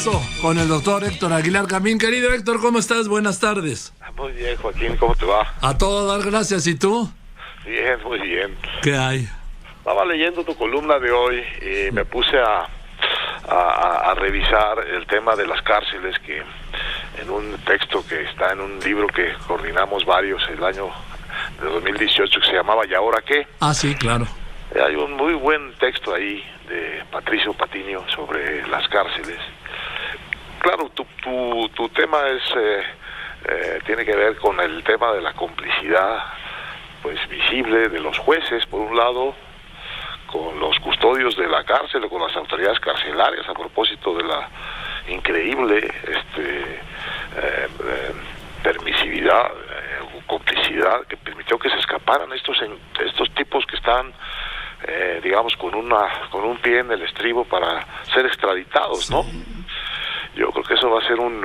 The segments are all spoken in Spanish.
Regreso con el doctor Héctor Aguilar Camín. Querido Héctor, ¿cómo estás? Buenas tardes. Muy bien, Joaquín, ¿cómo te va? A todo dar gracias, ¿y tú? Bien, muy bien. ¿Qué hay? Estaba leyendo tu columna de hoy y me puse a revisar el tema de las cárceles, que en un texto que está en un libro que coordinamos varios el año de 2018 que se llamaba ¿Y ahora qué? Ah, sí, claro. Hay un muy buen texto ahí de Patricio Patiño sobre las cárceles. Claro, tu tema es tiene que ver con el tema de la complicidad pues visible de los jueces, por un lado, con los custodios de la cárcel o con las autoridades carcelarias, a propósito de la increíble permisividad o complicidad que permitió que se escaparan estos tipos que están digamos con un pie en el estribo para ser extraditados, ¿no? Yo creo que eso va a ser un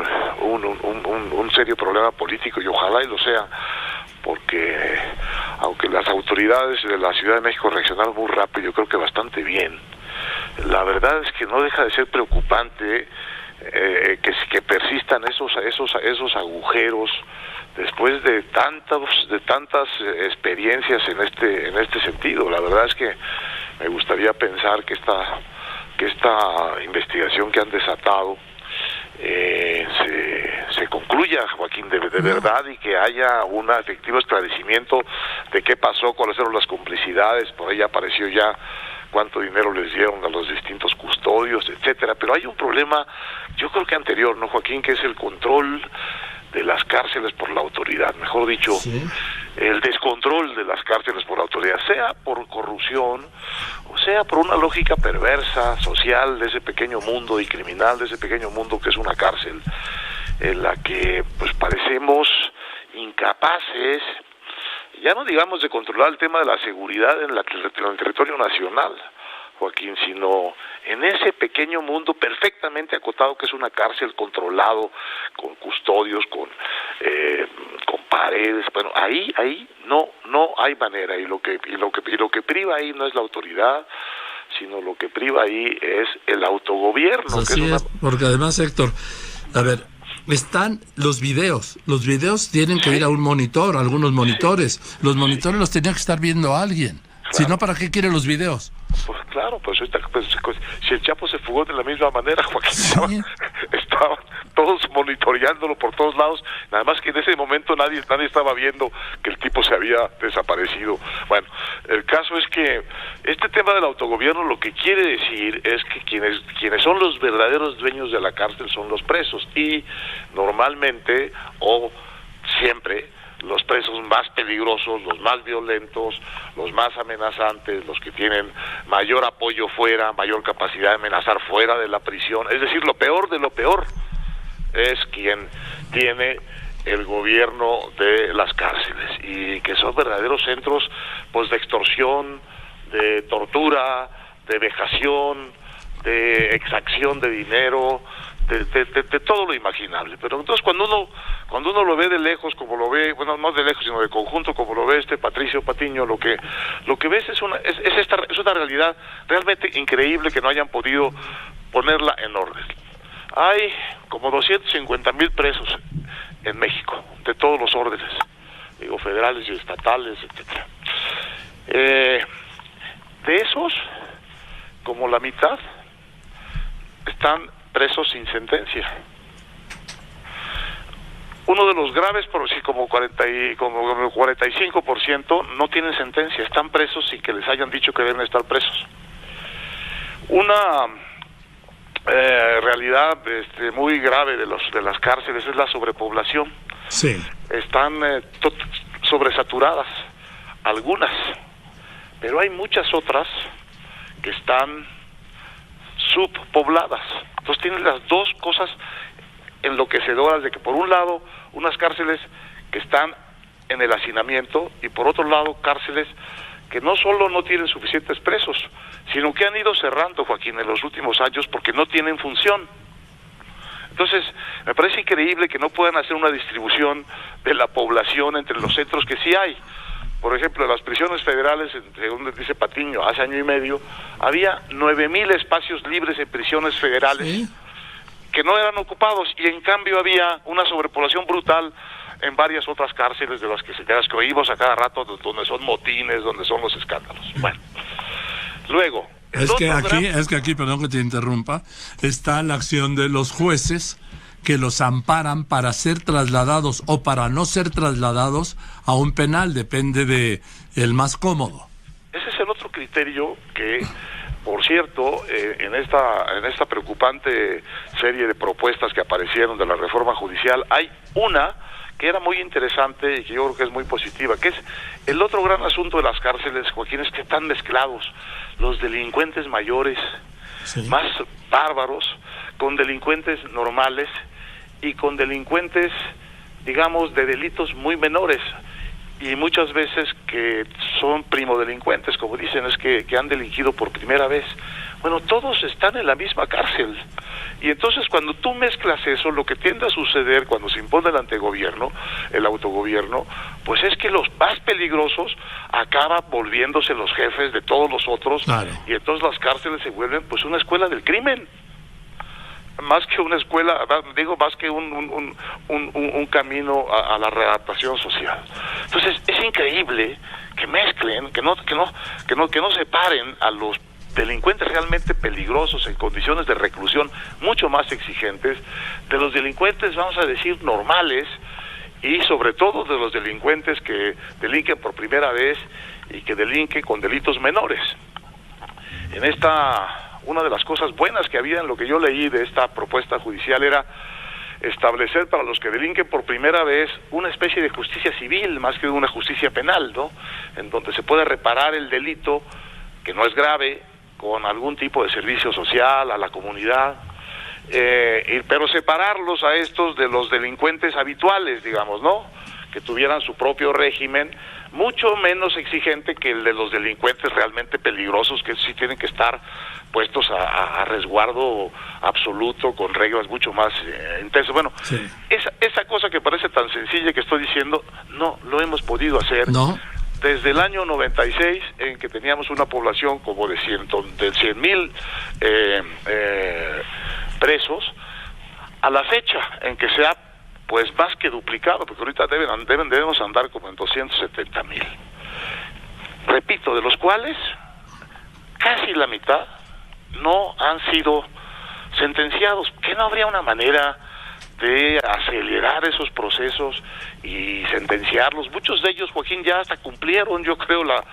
serio problema político, y ojalá y lo sea, porque aunque las autoridades de la Ciudad de México reaccionaron muy rápido, yo creo que bastante bien, la verdad es que no deja de ser preocupante que persistan esos agujeros después de tantas experiencias en este sentido. La verdad es que me gustaría pensar que esta investigación que han desatado se concluya, Joaquín, de verdad, y que haya un efectivo esclarecimiento de qué pasó, cuáles eran las complicidades. Por ahí apareció ya cuánto dinero les dieron a los distintos custodios, etcétera. Pero hay un problema, yo creo que anterior, ¿no, Joaquín?, que es el control de las cárceles por la autoridad, mejor dicho, ¿sí?, el descontrol de las cárceles por la autoridad, sea por corrupción o sea por una lógica perversa, social, de ese pequeño mundo y criminal, de ese pequeño mundo que es una cárcel, en la que pues parecemos incapaces, ya no digamos de controlar el tema de la seguridad en el territorio nacional, Joaquín, sino en ese pequeño mundo perfectamente acotado que es una cárcel, controlado, con custodios, con paredes. Bueno, ahí no hay manera, y lo que priva ahí no es la autoridad, sino lo que priva ahí es el autogobierno. Así que es, porque además, Héctor, a ver, están los videos tienen que ir a un monitor, a algunos monitores. Los monitores los tenía que estar viendo alguien. Claro. Si no, ¿para qué quieren los videos? Pues claro, pues si el Chapo se fugó de la misma manera, Joaquín, sí, estaban todos monitoreándolo por todos lados, nada más que en ese momento nadie estaba viendo que el tipo se había desaparecido. Bueno, el caso es que este tema del autogobierno lo que quiere decir es que quienes son los verdaderos dueños de la cárcel son los presos, y normalmente o siempre los presos más peligrosos, los más violentos, los más amenazantes, los que tienen mayor apoyo fuera, mayor capacidad de amenazar fuera de la prisión, es decir, lo peor de lo peor, es quien tiene el gobierno de las cárceles, y que son verdaderos centros pues de extorsión, de tortura, de vejación, de exacción de dinero, de todo lo imaginable. Pero entonces cuando uno lo ve de lejos, como lo ve, bueno, no de lejos sino de conjunto, como lo ve Patricio Patiño, lo que ves es una realidad realmente increíble, que no hayan podido ponerla en orden. Hay como 250,000 presos en México, de todos los órdenes, digo, federales y estatales, etcétera. De esos, como la mitad están presos sin sentencia. Uno de los graves, por sí, como 45% no tienen sentencia, están presos sin que les hayan dicho que deben estar presos. Una realidad muy grave de las cárceles es la sobrepoblación. Sí. Están sobresaturadas, algunas, pero hay muchas otras que están subpobladas. Entonces tienen las dos cosas enloquecedoras, de que por un lado unas cárceles que están en el hacinamiento, y por otro lado cárceles que no solo no tienen suficientes presos, sino que han ido cerrando, Joaquín, en los últimos años porque no tienen función. Entonces, me parece increíble que no puedan hacer una distribución de la población entre los centros que sí hay. Por ejemplo, en las prisiones federales, según dice Patiño, hace año y medio, había 9,000 espacios libres en prisiones federales, ¿sí?, que no eran ocupados, y en cambio había una sobrepoblación brutal en varias otras cárceles de las que oímos a cada rato, donde son motines, donde son los escándalos. Bueno, luego... Es que aquí, perdón que te interrumpa, está la acción de los jueces que los amparan para ser trasladados o para no ser trasladados a un penal, depende de el más cómodo. Ese es el otro criterio que, por cierto, en esta preocupante serie de propuestas que aparecieron de la reforma judicial, hay una que era muy interesante y que yo creo que es muy positiva, que es el otro gran asunto de las cárceles, Joaquín, es que están mezclados los delincuentes mayores, sí, más bárbaros, con delincuentes normales y con delincuentes, digamos, de delitos muy menores, y muchas veces que son primodelincuentes, como dicen, es que han delinquido por primera vez. Bueno, todos están en la misma cárcel, y entonces cuando tú mezclas eso, lo que tiende a suceder cuando se impone el antegobierno, el autogobierno, pues es que los más peligrosos acaban volviéndose los jefes de todos los otros, claro, y entonces las cárceles se vuelven pues una escuela del crimen, más que una escuela, digo, más que un camino a la readaptación social. Entonces es increíble que mezclen, que no separen a los delincuentes realmente peligrosos en condiciones de reclusión mucho más exigentes de los delincuentes, vamos a decir, normales, y sobre todo de los delincuentes que delinquen por primera vez y que delinquen con delitos menores. Una de las cosas buenas que había en lo que yo leí de esta propuesta judicial era establecer para los que delinquen por primera vez una especie de justicia civil más que una justicia penal, ¿no? En donde se puede reparar el delito, que no es grave, con algún tipo de servicio social a la comunidad, pero separarlos a estos de los delincuentes habituales, digamos, ¿no? Que tuvieran su propio régimen, mucho menos exigente que el de los delincuentes realmente peligrosos, que sí tienen que estar puestos a resguardo absoluto, con reglas mucho más intensas. Bueno, sí, esa cosa que parece tan sencilla que estoy diciendo, no lo hemos podido hacer. No. Desde el año 96, en que teníamos una población como de 100,000 presos, a la fecha en que se ha pues más que duplicado, porque ahorita debemos andar como en 270,000. Repito, de los cuales casi la mitad no han sido sentenciados. ¿Que no habría una manera de acelerar esos procesos y sentenciarlos? Muchos de ellos, Joaquín, ya hasta cumplieron, yo creo, la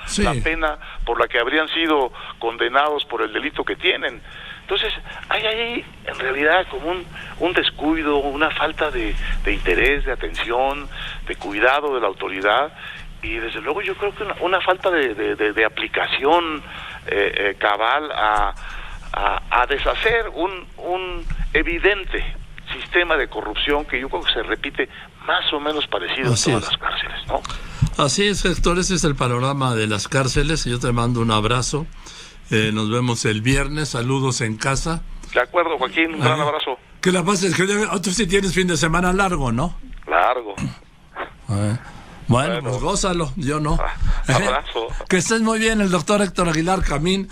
pena por la que habrían sido condenados por el delito que tienen. Entonces, hay ahí, en realidad, como un descuido, una falta de interés, de atención, de cuidado de la autoridad, y desde luego yo creo que una falta de aplicación cabal a deshacer un evidente sistema de corrupción que yo creo que se repite más o menos parecido en todas las cárceles, ¿no? Así es, Héctor, ese es el panorama de las cárceles. Yo te mando un abrazo. Nos vemos el viernes. Saludos en casa. De acuerdo, Joaquín. Un gran abrazo. Que la pases. Tú sí tienes fin de semana largo, ¿no? Largo. Bueno, pues gózalo. Yo no. Abrazo. Que estés muy bien, el doctor Héctor Aguilar Camín.